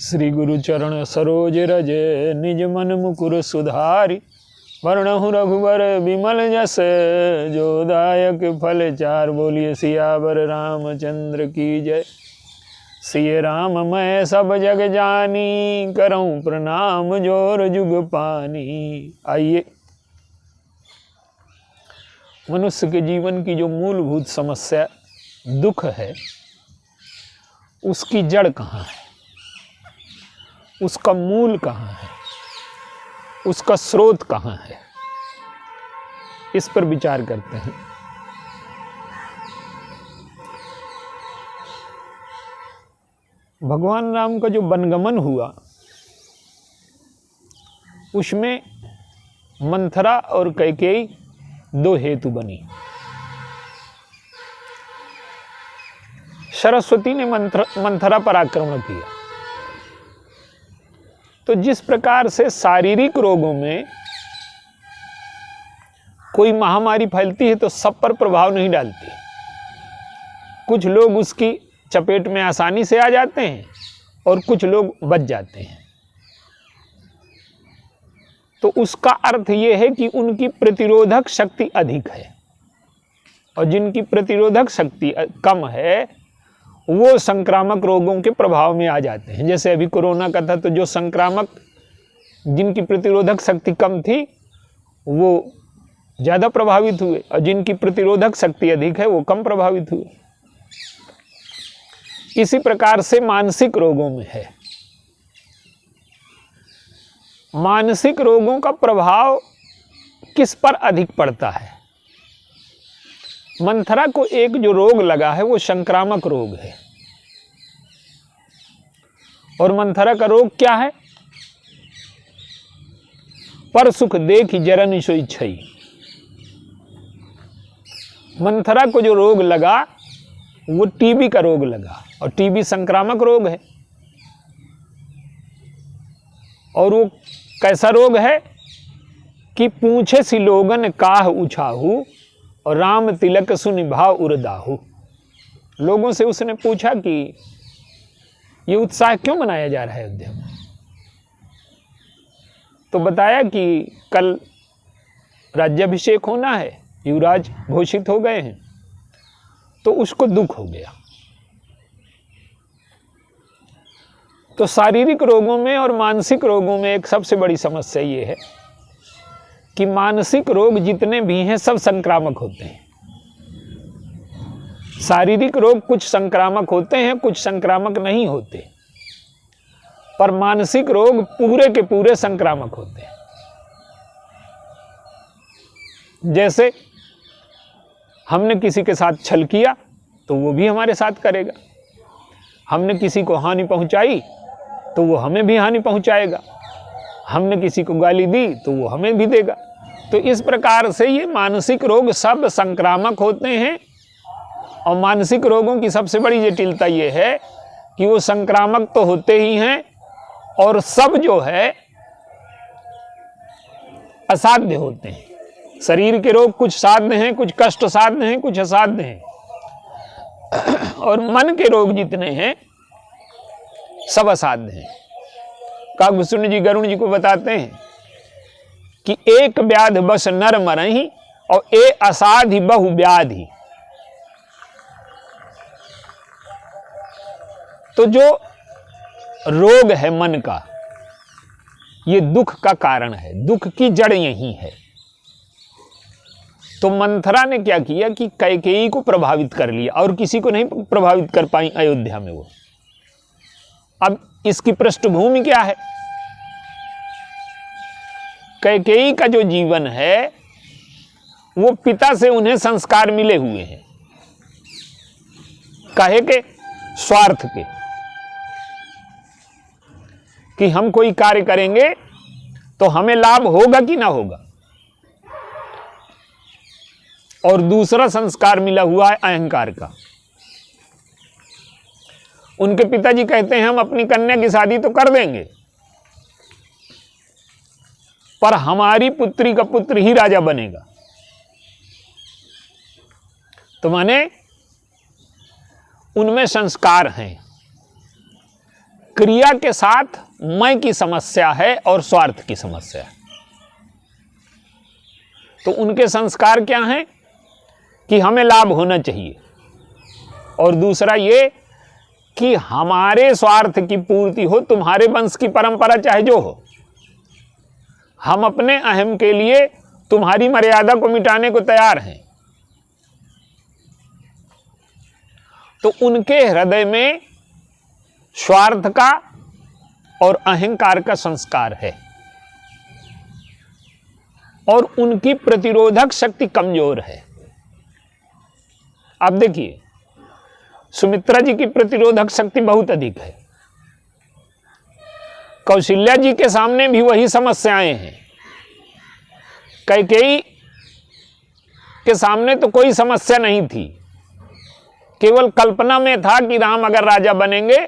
श्री गुरु चरण सरोज रज निज मन मुकुर सुधारि। वर्णहु रघुवर विमल जस जो दायक फल चार। बोलिए सियावर रामचंद्र की जय। सिय राम मैं सब जग जानी करऊं प्रणाम जोर जुग पानी। आइए, मनुष्य के जीवन की जो मूलभूत समस्या दुख है, उसकी जड़ कहाँ है, उसका मूल कहाँ है, उसका स्रोत कहाँ है, इस पर विचार करते हैं। भगवान राम का जो वनगमन हुआ, उसमें मंथरा और कैकेयी दो हेतु बनी। सरस्वती ने मंथरा पर आक्रमण किया। तो जिस प्रकार से शारीरिक रोगों में कोई महामारी फैलती है तो सब पर प्रभाव नहीं डालती, कुछ लोग उसकी चपेट में आसानी से आ जाते हैं और कुछ लोग बच जाते हैं। तो उसका अर्थ यह है कि उनकी प्रतिरोधक शक्ति अधिक है, और जिनकी प्रतिरोधक शक्ति कम है वो संक्रामक रोगों के प्रभाव में आ जाते हैं। जैसे अभी कोरोना का था, तो जो संक्रामक, जिनकी प्रतिरोधक शक्ति कम थी वो ज़्यादा प्रभावित हुए, और जिनकी प्रतिरोधक शक्ति अधिक है वो कम प्रभावित हुए। इसी प्रकार से मानसिक रोगों में है। मानसिक रोगों का प्रभाव किस पर अधिक पड़ता है? मंथरा को एक जो रोग लगा है वो संक्रामक रोग है। और मंथरा का रोग क्या है? पर सुख देख जरन सोई छई। मंथरा को जो रोग लगा वो टीबी का रोग लगा, और टीबी संक्रामक रोग है। और वो कैसा रोग है कि पूछे सी लोगन काह उछाहू और राम तिलक सुनि भाव उरदाहू। लोगों से उसने पूछा कि ये उत्साह क्यों मनाया जा रहा है अयोध्या में? तो बताया कि कल राज्याभिषेक होना है, युवराज घोषित हो गए हैं, तो उसको दुख हो गया। तो शारीरिक रोगों में और मानसिक रोगों में एक सबसे बड़ी समस्या ये है कि मानसिक रोग जितने भी हैं सब संक्रामक होते हैं। शारीरिक रोग कुछ संक्रामक होते हैं, कुछ संक्रामक नहीं होते, पर मानसिक रोग पूरे के पूरे संक्रामक होते हैं। जैसे हमने किसी के साथ छल किया तो वो भी हमारे साथ करेगा, हमने किसी को हानि पहुंचाई तो वो हमें भी हानि पहुंचाएगा, हमने किसी को गाली दी तो वो हमें भी देगा। तो इस प्रकार से ये मानसिक रोग सब संक्रामक होते हैं। और मानसिक रोगों की सबसे बड़ी जटिलता ये है कि वो संक्रामक तो होते ही हैं, और सब जो है असाध्य होते हैं। शरीर के रोग कुछ साध्य हैं, कुछ कष्ट साध्य हैं, कुछ असाध्य हैं। और मन के रोग जितने हैं सब असाध्य हैं। काकभूषण जी गरुण जी को बताते हैं कि एक व्याध बस नर मरहि और ए असाधि बहु व्याधि। तो जो रोग है मन का, ये दुख का कारण है, दुख की जड़ यही है। तो मंथरा ने क्या किया कि कैकेयी को प्रभावित कर लिया, और किसी को नहीं प्रभावित कर पाई अयोध्या में वो। अब इसकी पृष्ठभूमि क्या है? कैकेयी का जो जीवन है वो पिता से उन्हें संस्कार मिले हुए हैं, काहे के? स्वार्थ के, कि हम कोई कार्य करेंगे तो हमें लाभ होगा कि ना होगा। और दूसरा संस्कार मिला हुआ है अहंकार का। उनके पिताजी कहते हैं हम अपनी कन्या की शादी तो कर देंगे, पर हमारी पुत्री का पुत्र ही राजा बनेगा। तो माने उनमें संस्कार हैं। क्रिया के साथ मैं की समस्या है और स्वार्थ की समस्या है। तो उनके संस्कार क्या हैं कि हमें लाभ होना चाहिए, और दूसरा ये कि हमारे स्वार्थ की पूर्ति हो, तुम्हारे वंश की परंपरा चाहे जो हो, हम अपने अहम के लिए तुम्हारी मर्यादा को मिटाने को तैयार हैं। तो उनके हृदय में स्वार्थ का और अहंकार का संस्कार है, और उनकी प्रतिरोधक शक्ति कमजोर है। आप देखिए, सुमित्रा जी की प्रतिरोधक शक्ति बहुत अधिक है। कौशल्या जी के सामने भी वही समस्याएं हैं। कैकेयी के सामने तो कोई समस्या नहीं थी, केवल कल्पना में था कि राम अगर राजा बनेंगे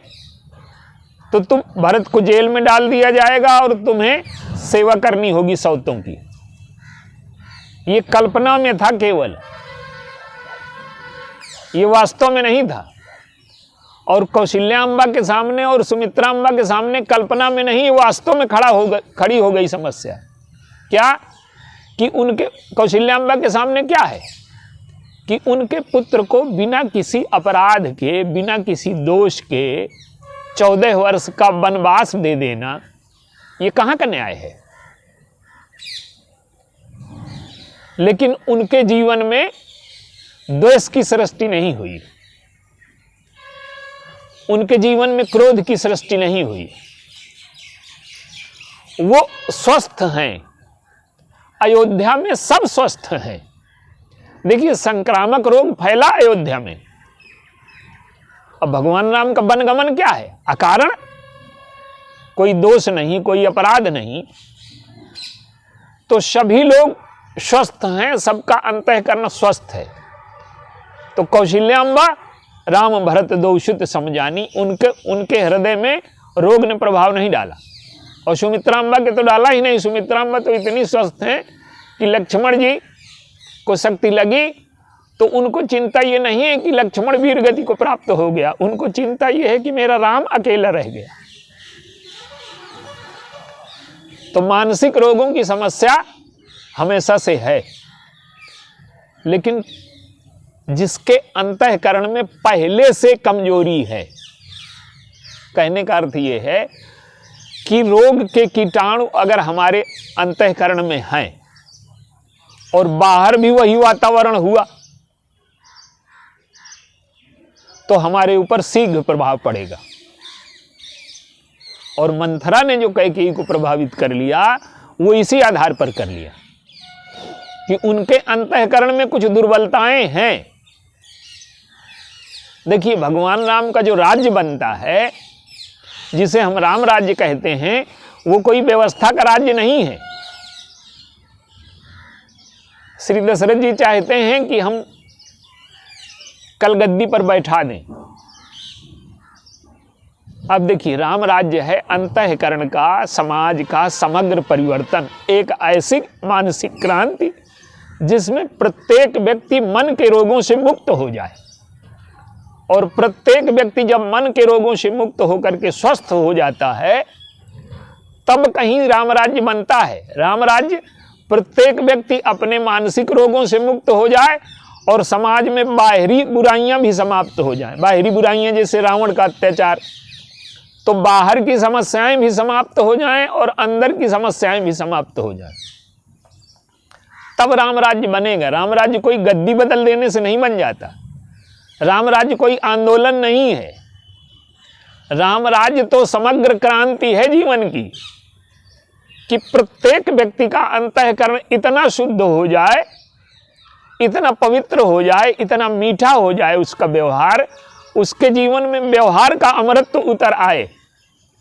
तो तुम भरत को जेल में डाल दिया जाएगा और तुम्हें सेवा करनी होगी सौतों की। ये कल्पना में था केवल, ये वास्तव में नहीं था। और कौशल्याम्बा के सामने और सुमित्राम्बा के सामने कल्पना में नहीं, वास्तव में खड़ी हो गई समस्या। क्या कि उनके कौशल्याम्बा के सामने क्या है कि उनके पुत्र को बिना किसी अपराध के, बिना किसी दोष के 14 वर्ष का वनवास दे देना, ये कहाँ का न्याय है। लेकिन उनके जीवन में द्वेष की सृष्टि नहीं हुई, उनके जीवन में क्रोध की सृष्टि नहीं हुई। वो स्वस्थ हैं, अयोध्या में सब स्वस्थ हैं। देखिए, संक्रामक रोग फैला अयोध्या में, अब भगवान राम का वनगमन क्या है? अकारण, कोई दोष नहीं, कोई अपराध नहीं, तो सभी लोग स्वस्थ हैं, सबका अंतःकरण स्वस्थ है। तो कौशल्याम्बा राम भरत दो सुत समझानी, उनके हृदय में रोग ने प्रभाव नहीं डाला, और सुमित्राम्बा के तो डाला ही नहीं। सुमित्राम्बा तो इतनी स्वस्थ हैं कि लक्ष्मण जी को शक्ति लगी तो उनको चिंता ये नहीं है कि लक्ष्मण वीर गति को प्राप्त हो गया, उनको चिंता ये है कि मेरा राम अकेला रह गया। तो मानसिक रोगों की समस्या हमेशा से है, लेकिन जिसके अंतःकरण में पहले से कमजोरी है। कहने का अर्थ ये है कि रोग के कीटाणु अगर हमारे अंतःकरण में हैं और बाहर भी वही वातावरण हुआ तो हमारे ऊपर शीघ्र प्रभाव पड़ेगा। और मंथरा ने जो कैकेयी को प्रभावित कर लिया वो इसी आधार पर कर लिया कि उनके अंतःकरण में कुछ दुर्बलताएं हैं। देखिए, भगवान राम का जो राज्य बनता है, जिसे हम राम राज्य कहते हैं, वो कोई व्यवस्था का राज्य नहीं है। श्री दशरथ जी चाहते हैं कि हम कल गद्दी पर बैठा दें। अब देखिए, राम राज्य है अंतःकरण का, समाज का समग्र परिवर्तन, एक ऐसी मानसिक क्रांति जिसमें प्रत्येक व्यक्ति मन के रोगों से मुक्त हो जाए। और प्रत्येक व्यक्ति जब मन के रोगों से मुक्त होकर के स्वस्थ हो जाता है तब कहीं राम राज्य बनता है। राम राज्य प्रत्येक व्यक्ति अपने मानसिक रोगों से मुक्त हो जाए और समाज में बाहरी बुराइयां भी समाप्त हो जाएं। बाहरी बुराइयां जैसे रावण का अत्याचार, तो बाहर की समस्याएं भी समाप्त हो जाएं और अंदर की समस्याएं भी समाप्त हो जाएं, तब राम राज्य बनेगा। राम राज्य कोई गद्दी बदल देने से नहीं बन जाता। राम राज्य कोई आंदोलन नहीं है। राम राज्य तो समग्र क्रांति है जीवन की, कि प्रत्येक व्यक्ति का अंतःकरण इतना शुद्ध हो जाए, इतना पवित्र हो जाए, इतना मीठा हो जाए उसका व्यवहार, उसके जीवन में व्यवहार का अमरत्व उतर आए,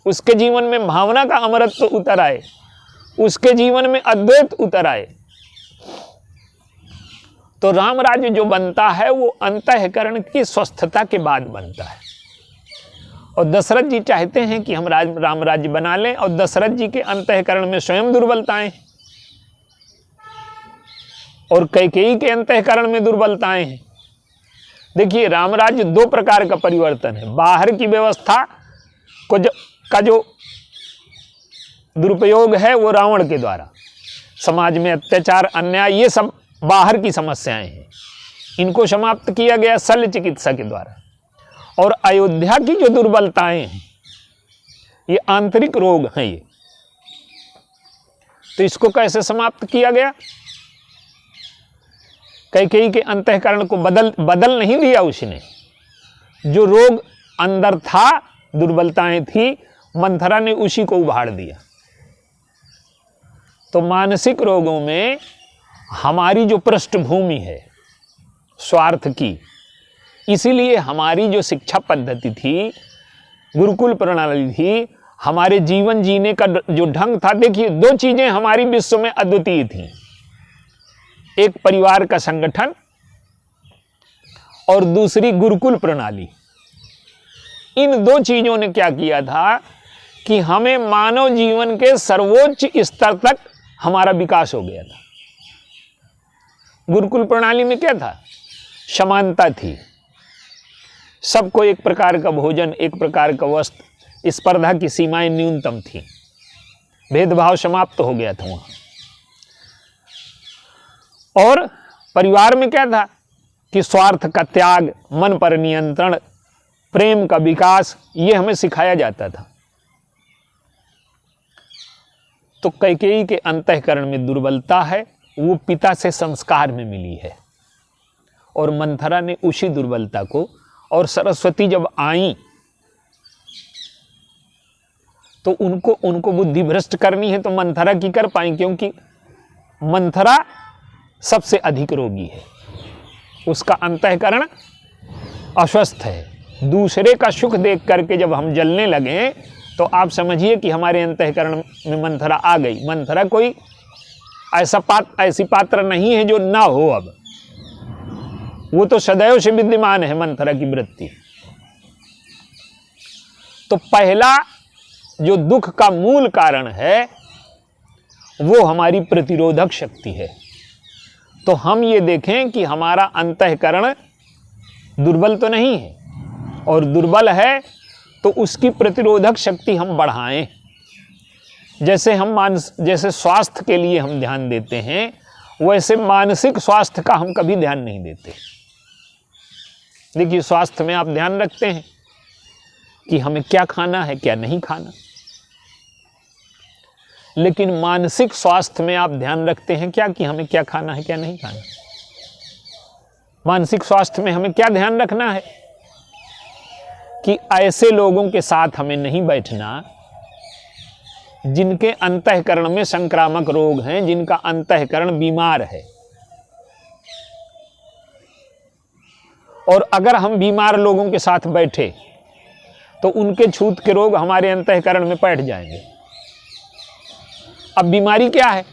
उसके जीवन में भावना का अमरत्व उतर आए, उसके जीवन में अद्वैत उतर आए। तो राम राज्य जो बनता है वो अंतःकरण की स्वस्थता के बाद बनता है। और दशरथ जी चाहते हैं कि हम राम राज्य बना लें, और दशरथ जी के अंतःकरण में स्वयं दुर्बलताएं हैं और कैकेयी के अंतःकरण में दुर्बलताएं हैं। देखिए, राम राज्य दो प्रकार का परिवर्तन है। बाहर की व्यवस्था को का जो दुरुपयोग है वो रावण के द्वारा, समाज में अत्याचार, अन्याय, ये सब बाहर की समस्याएं हैं, इनको समाप्त किया गया शल्य चिकित्सा के द्वारा। और अयोध्या की जो दुर्बलताएं हैं ये आंतरिक रोग हैं ये, तो इसको कैसे समाप्त किया गया? कैकेयी के अंतःकरण को बदल नहीं दिया उसने, जो रोग अंदर था, दुर्बलताएं थी, मंथरा ने उसी को उभार दिया। तो मानसिक रोगों में हमारी जो पृष्ठभूमि है स्वार्थ की, इसीलिए हमारी जो शिक्षा पद्धति थी, गुरुकुल प्रणाली थी, हमारे जीवन जीने का जो ढंग था, देखिए दो चीजें हमारी विश्व में अद्वितीय थी, एक परिवार का संगठन और दूसरी गुरुकुल प्रणाली। इन दो चीजों ने क्या किया था कि हमें मानव जीवन के सर्वोच्च स्तर तक हमारा विकास हो गया था। गुरुकुल प्रणाली में क्या था? समानता थी, सबको एक प्रकार का भोजन, एक प्रकार का वस्त्र, स्पर्धा की सीमाएं न्यूनतम थी, भेदभाव समाप्त हो गया था वहां। और परिवार में क्या था कि स्वार्थ का त्याग, मन पर नियंत्रण, प्रेम का विकास, ये हमें सिखाया जाता था। तो कैकेयी के अंतःकरण में दुर्बलता है, वो पिता से संस्कार में मिली है, और मंथरा ने उसी दुर्बलता को, और सरस्वती जब आई तो उनको बुद्धि भ्रष्ट करनी है तो मंथरा की कर पाई, क्योंकि मंथरा सबसे अधिक रोगी है, उसका अंतःकरण अस्वस्थ है। दूसरे का सुख देख करके जब हम जलने लगे तो आप समझिए कि हमारे अंतःकरण में मंथरा आ गई। मंथरा कोई ऐसी पात्र नहीं है जो ना हो, अब वो तो सदैव से विद्यमान है मंथरा की वृत्ति। तो पहला जो दुख का मूल कारण है वो हमारी प्रतिरोधक शक्ति है। तो हम ये देखें कि हमारा अंतःकरण दुर्बल तो नहीं है, और दुर्बल है तो उसकी प्रतिरोधक शक्ति हम बढ़ाएं। जैसे स्वास्थ्य के लिए हम ध्यान देते हैं, वैसे मानसिक स्वास्थ्य का हम कभी ध्यान नहीं देते। देखिए, स्वास्थ्य में आप ध्यान रखते हैं कि हमें क्या खाना है, क्या नहीं खाना, लेकिन मानसिक स्वास्थ्य में आप ध्यान रखते हैं क्या कि हमें क्या खाना है, क्या नहीं खाना। मानसिक स्वास्थ्य में हमें क्या ध्यान रखना है कि ऐसे लोगों के साथ हमें नहीं बैठना जिनके अंतःकरण में संक्रामक रोग हैं, जिनका अंतःकरण बीमार है। और अगर हम बीमार लोगों के साथ बैठे तो उनके छूत के रोग हमारे अंतःकरण में बैठ जाएंगे। अब बीमारी क्या है?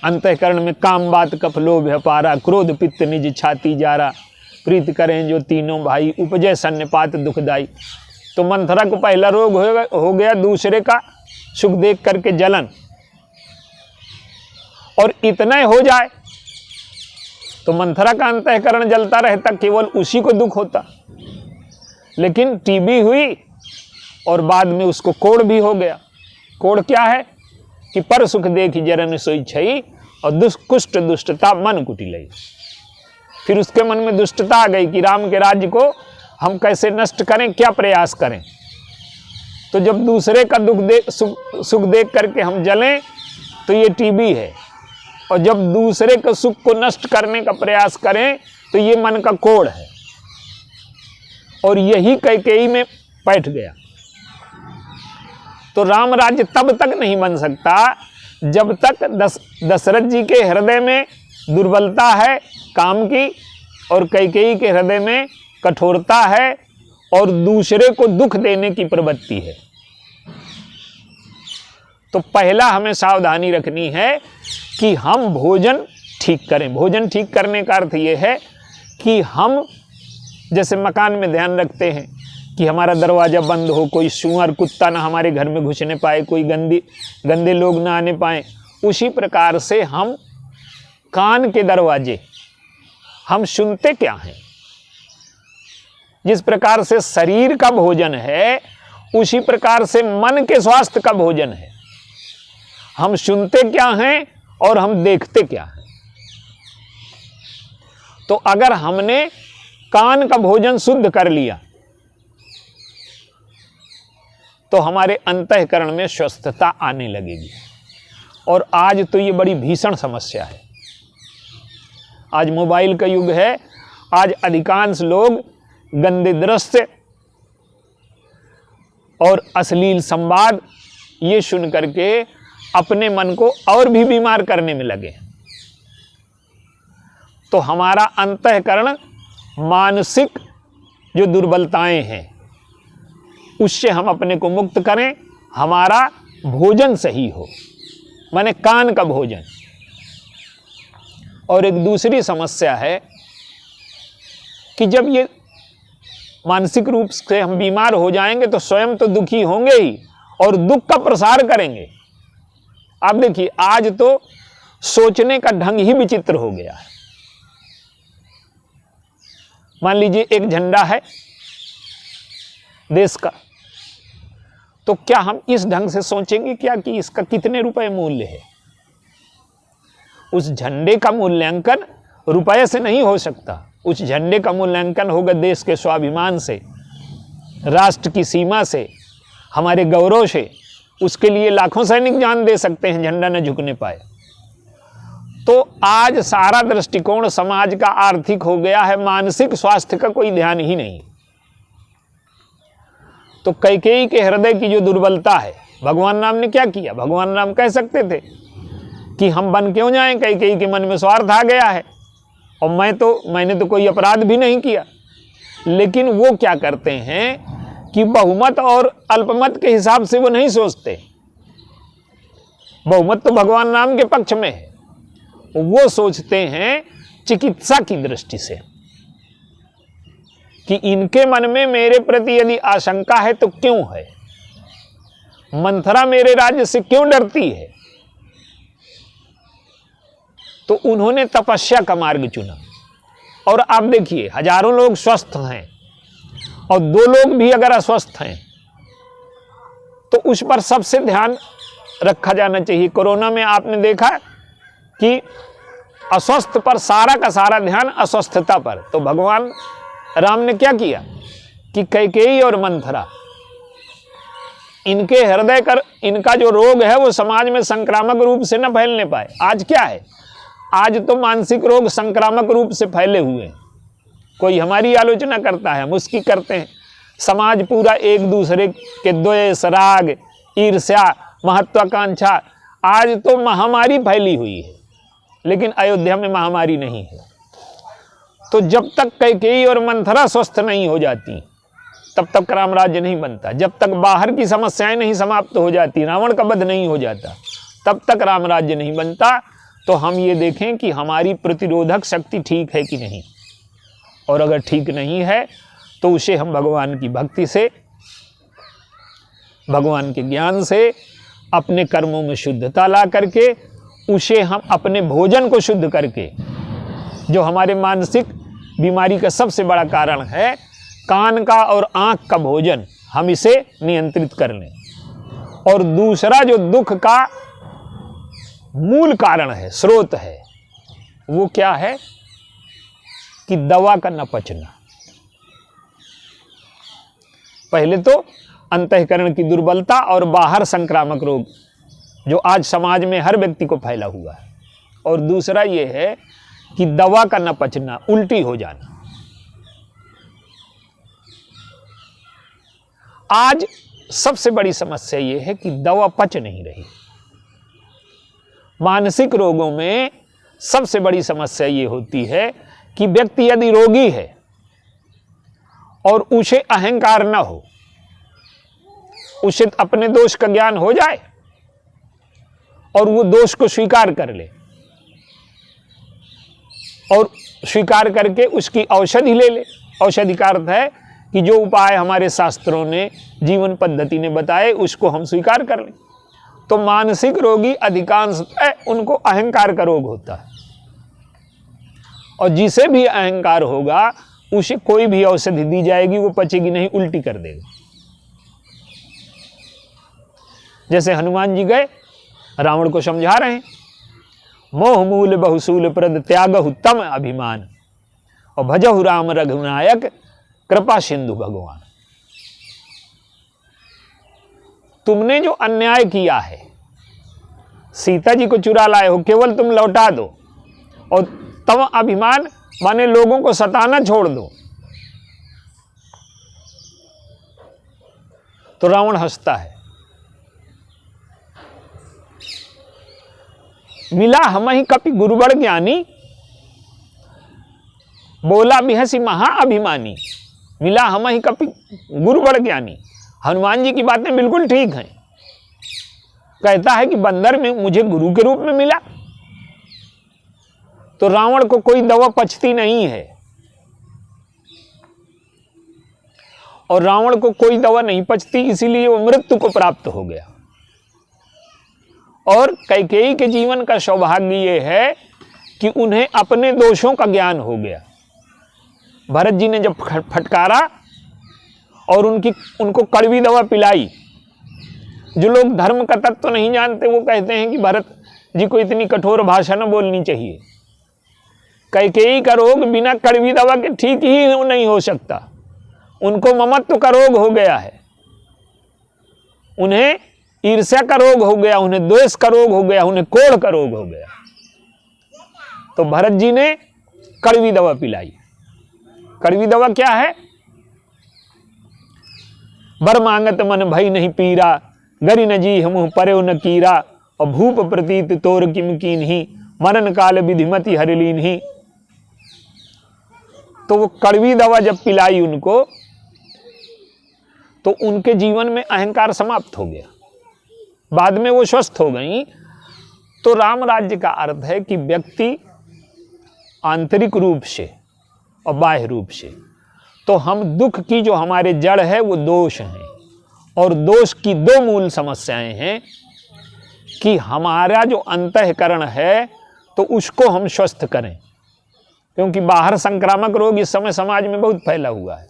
अंतःकरण में काम, बात, कफ, लोभ, अपारा, क्रोध, पित्त, निज छाती जारा, प्रीत करें जो तीनों भाई, उपजय सन्निपात दुखदाई। तो मंथरा को पहला रोग हो गया दूसरे का सुख देख करके जलन, और इतना हो जाए तो मंथरा का अंतःकरण जलता रहता, केवल उसी को दुख होता। लेकिन टीबी हुई और बाद में उसको कोढ़ भी हो गया। कोढ़ क्या है कि पर सुख देखी जरन सोई छई, और कुष्ठ दुष्टता मन कुटिलई। फिर उसके मन में दुष्टता आ गई कि राम के राज्य को हम कैसे नष्ट करें, क्या प्रयास करें। तो जब दूसरे का सुख देख करके हम जलें तो ये टीबी है, और जब दूसरे के सुख को नष्ट करने का प्रयास करें तो ये मन का कोढ़ है। और यही कैकेयी में बैठ गया। तो राम राज्य तब तक नहीं बन सकता जब तक दशरथ जी के हृदय में दुर्बलता है काम की, और कैकेयी के हृदय में कठोरता है और दूसरे को दुख देने की प्रवृत्ति है। तो पहला हमें सावधानी रखनी है कि हम भोजन ठीक करें। भोजन ठीक करने का अर्थ यह है कि हम जैसे मकान में ध्यान रखते हैं कि हमारा दरवाज़ा बंद हो, कोई सूअर कुत्ता ना हमारे घर में घुसने पाए, कोई गंदे लोग ना आने पाए, उसी प्रकार से हम कान के दरवाजे, हम सुनते क्या हैं। जिस प्रकार से शरीर का भोजन है उसी प्रकार से मन के स्वास्थ्य का भोजन है। हम सुनते क्या हैं और हम देखते क्या हैं। तो अगर हमने कान का भोजन शुद्ध कर लिया तो हमारे अंतःकरण में स्वस्थता आने लगेगी। और आज तो ये बड़ी भीषण समस्या है। आज मोबाइल का युग है। आज अधिकांश लोग गंदे दृश्य और अश्लील संवाद ये सुन करके अपने मन को और भी बीमार करने में लगे। तो हमारा अंतःकरण मानसिक जो दुर्बलताएं हैं उससे हम अपने को मुक्त करें। हमारा भोजन सही हो, माने कान का भोजन। और एक दूसरी समस्या है कि जब ये मानसिक रूप से हम बीमार हो जाएंगे तो स्वयं तो दुखी होंगे ही और दुख का प्रसार करेंगे। आप देखिए, आज तो सोचने का ढंग ही विचित्र हो गया है। मान लीजिए एक झंडा है देश का, तो क्या हम इस ढंग से सोचेंगे क्या कि इसका कितने रुपए मूल्य है? उस झंडे का मूल्यांकन रुपए से नहीं हो सकता। उस झंडे का मूल्यांकन होगा देश के स्वाभिमान से, राष्ट्र की सीमा से, हमारे गौरव से। उसके लिए लाखों सैनिक जान दे सकते हैं, झंडा न झुकने पाए। तो आज सारा दृष्टिकोण समाज का आर्थिक हो गया है, मानसिक स्वास्थ्य का कोई ध्यान ही नहीं। तो कैकेयी के हृदय की जो दुर्बलता है, भगवान राम ने क्या किया? भगवान राम कह सकते थे कि हम बन क्यों जाएं, कैकेयी के मन में स्वार्थ आ गया है और मैंने तो कोई अपराध भी नहीं किया। लेकिन वो क्या करते हैं कि बहुमत और अल्पमत के हिसाब से वो नहीं सोचते। बहुमत तो भगवान राम के पक्ष में है, वो सोचते हैं चिकित्सा की दृष्टि से कि इनके मन में मेरे प्रति यदि आशंका है तो क्यों है, मंथरा मेरे राज्य से क्यों डरती है। तो उन्होंने तपस्या का मार्ग चुना। और आप देखिए, हजारों लोग स्वस्थ हैं और 2 लोग भी अगर अस्वस्थ हैं तो उस पर सबसे ध्यान रखा जाना चाहिए। कोरोना में आपने देखा कि अस्वस्थ पर सारा का सारा ध्यान अस्वस्थता पर। तो भगवान राम ने क्या किया कि कैकेयी और मंथरा, इनके हृदय कर इनका जो रोग है वो समाज में संक्रामक रूप से न फैलने पाए। आज क्या है? आज तो मानसिक रोग संक्रामक रूप से फैले हुए हैं। कोई हमारी आलोचना करता है, हम उसकी करते हैं। समाज पूरा एक दूसरे के द्वेष, राग, ईर्ष्या, महत्वाकांक्षा, आज तो महामारी फैली हुई है। लेकिन अयोध्या में महामारी नहीं है। तो जब तक कैकेयी और मंथरा स्वस्थ नहीं हो जाती तब तक राम राज्य नहीं बनता। जब तक बाहर की समस्याएं नहीं समाप्त हो जाती, रावण का वध नहीं हो जाता, तब तक राम राज्य नहीं बनता। तो हम ये देखें कि हमारी प्रतिरोधक शक्ति ठीक है कि नहीं, और अगर ठीक नहीं है तो उसे हम भगवान की भक्ति से, भगवान के ज्ञान से, अपने कर्मों में शुद्धता ला करके, उसे हम अपने भोजन को शुद्ध करके, जो हमारे मानसिक बीमारी का सबसे बड़ा कारण है कान का और आँख का भोजन, हम इसे नियंत्रित कर लें। और दूसरा जो दुख का मूल कारण है, स्रोत है, वो क्या है कि दवा का न पचना। पहले तो अंतःकरण की दुर्बलता और बाहर संक्रामक रोग जो आज समाज में हर व्यक्ति को फैला हुआ है, और दूसरा ये है कि दवा का न पचना, उल्टी हो जाना। आज सबसे बड़ी समस्या ये है कि दवा पच नहीं रही। मानसिक रोगों में सबसे बड़ी समस्या ये होती है कि व्यक्ति यदि रोगी है और उसे अहंकार न हो, उसे अपने दोष का ज्ञान हो जाए और वो दोष को स्वीकार कर ले और स्वीकार करके उसकी औषधि ले ले। औषधि का अर्थ है कि जो उपाय हमारे शास्त्रों ने, जीवन पद्धति ने बताए, उसको हम स्वीकार कर लें। तो मानसिक रोगी अधिकांश उनको अहंकार का रोग होता है, और जिसे भी अहंकार होगा उसे कोई भी औषधि दी जाएगी वो पचेगी नहीं, उल्टी कर देगा। जैसे हनुमान जी गए रावण को समझा रहे हैं, मोह मूल बहुसूल प्रद त्यागहु तम अभिमान और भजहु राम रघुनायक कृपा सिंधु भगवान। तुमने जो अन्याय किया है, सीता जी को चुरा लाए हो, केवल तुम लौटा दो, और तम अभिमान माने लोगों को सताना छोड़ दो। तो रावण हंसता है, मिला हमहि कपि गुरुबड़ ज्ञानी, बोला बिहसी महाअभिमानी। मिला हमहि कपि गुरुबड़ ज्ञानी। हनुमान जी की बातें बिल्कुल ठीक हैं। कहता है कि बंदर में मुझे गुरु के रूप में मिला। तो रावण को कोई दवा पचती नहीं है, और रावण को कोई दवा नहीं पचती, इसीलिए वो मृत्यु को प्राप्त हो गया। और कैकेयी के जीवन का सौभाग्य ये है कि उन्हें अपने दोषों का ज्ञान हो गया। भरत जी ने जब फटकारा और उनको कड़वी दवा पिलाई, जो लोग धर्म का तत्व नहीं जानते वो कहते हैं कि भरत जी को इतनी कठोर भाषा न बोलनी चाहिए। कैकेयी का रोग बिना कड़वी दवा के ठीक ही नहीं हो सकता। उनको ममत्व का रोग हो गया है, उन्हें ईर्ष्या का रोग हो गया, उन्हें द्वेष का रोग हो गया, उन्हें क्रोध का रोग हो गया। तो भरत जी ने कड़वी दवा पिलाई। कड़वी दवा क्या है? बर मांगत मन भई नहीं पीरा, गरि न जी हम परे न कीरा, और भूप प्रतीत तोर किम कीन्ही, मरण काल विधिमति हरिलीन्ही। तो वो कड़वी दवा जब पिलाई उनको, तो उनके जीवन में अहंकार समाप्त हो गया, बाद में वो स्वस्थ हो गई। तो राम राज्य का अर्थ है कि व्यक्ति आंतरिक रूप से और बाह्य रूप से, तो हम दुख की जो हमारे जड़ है वो दोष हैं, और दोष की दो मूल समस्याएं हैं कि हमारा जो अंतःकरण है तो उसको हम स्वस्थ करें, क्योंकि बाहर संक्रामक रोग इस समय समाज में बहुत फैला हुआ है।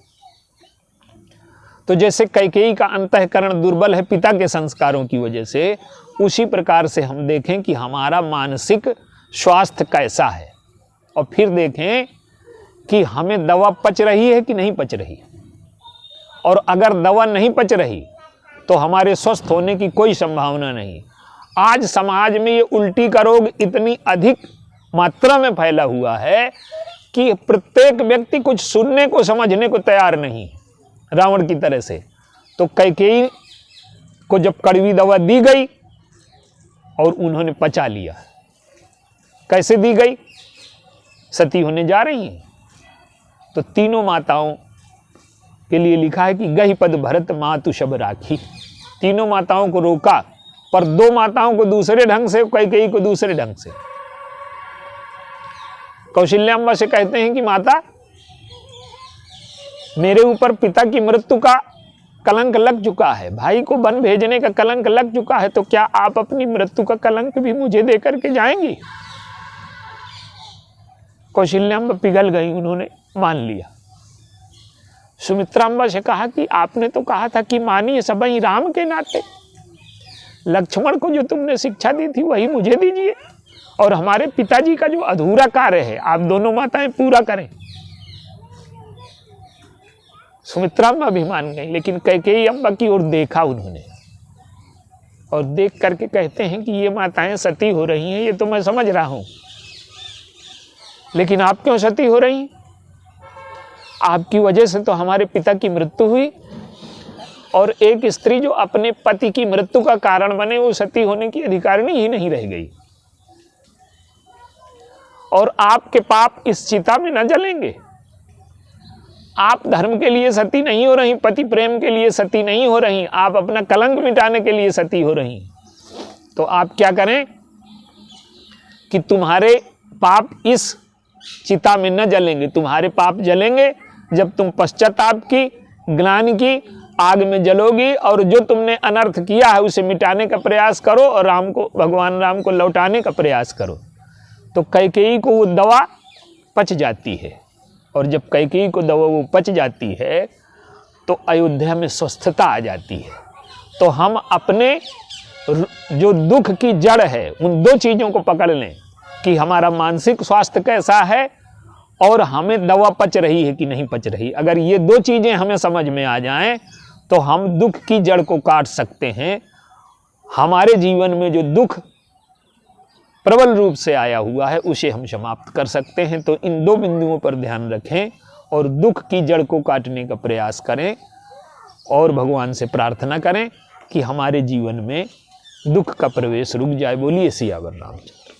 तो जैसे कैकेयी का अंतःकरण दुर्बल है पिता के संस्कारों की वजह से, उसी प्रकार से हम देखें कि हमारा मानसिक स्वास्थ्य कैसा है, और फिर देखें कि हमें दवा पच रही है कि नहीं पच रही। और अगर दवा नहीं पच रही तो हमारे स्वस्थ होने की कोई संभावना नहीं। आज समाज में ये उल्टी का रोग इतनी अधिक मात्रा में फैला हुआ है कि प्रत्येक व्यक्ति कुछ सुनने को समझने को तैयार नहीं, रावण की तरह से। तो कैकेयी को जब कड़वी दवा दी गई और उन्होंने पचा लिया, कैसे दी गई? सती होने जा रही हैं, तो तीनों माताओं के लिए लिखा है कि गहि पद भरत मातु शब राखी। तीनों माताओं को रोका, पर दो माताओं को दूसरे ढंग से, कैकेयी को दूसरे ढंग से। कौशल्याम्बा से कहते हैं कि माता, मेरे ऊपर पिता की मृत्यु का कलंक लग चुका है, भाई को वन भेजने का कलंक लग चुका है, तो क्या आप अपनी मृत्यु का कलंक भी मुझे देकर के जाएंगी? कौशल्याम्बा पिघल गई, उन्होंने मान लिया। सुमित्राम्बा से कहा कि आपने तो कहा था कि मानिए सबई राम के नाते, लक्ष्मण को जो तुमने शिक्षा दी थी वही मुझे दीजिए, और हमारे पिताजी का जो अधूरा कार्य है आप दोनों माताएं पूरा करें। सुमित्राम्बा भी मान गई, लेकिन कैकेयी अम्बा की ओर देखा उन्होंने, और देख करके कहते हैं कि ये माताएं सती हो रही हैं, ये तो मैं समझ रहा हूं, लेकिन आप क्यों सती हो रही? आपकी वजह से तो हमारे पिता की मृत्यु हुई, और एक स्त्री जो अपने पति की मृत्यु का कारण बने वो सती होने की अधिकारिणी ही नहीं रह गई। और आपके पाप इस चिता में न जलेंगे। आप धर्म के लिए सती नहीं हो रही, पति प्रेम के लिए सती नहीं हो रही, आप अपना कलंक मिटाने के लिए सती हो रही। तो आप क्या करें कि तुम्हारे पाप इस चिता में न जलेंगे, तुम्हारे पाप जलेंगे जब तुम पश्चाताप की, ग्लानि की आग में जलोगी, और जो तुमने अनर्थ किया है उसे मिटाने का प्रयास करो और राम को, भगवान राम को लौटाने का प्रयास करो। तो कैकेयी को वो दवा पच जाती है, और जब कैकेयी को दवा वो पच जाती है तो अयोध्या में स्वस्थता आ जाती है। तो हम अपने जो दुख की जड़ है, उन दो चीजों को पकड़ लें कि हमारा मानसिक स्वास्थ्य कैसा है और हमें दवा पच रही है कि नहीं पच रही। अगर ये दो चीजें हमें समझ में आ जाएं तो हम दुख की जड़ को काट सकते हैं। हमारे जीवन में जो दुख प्रबल रूप से आया हुआ है उसे हम समाप्त कर सकते हैं। तो इन दो बिंदुओं पर ध्यान रखें और दुख की जड़ को काटने का प्रयास करें और भगवान से प्रार्थना करें कि हमारे जीवन में दुख का प्रवेश रुक जाए। बोलिए सियावर रामचंद्र।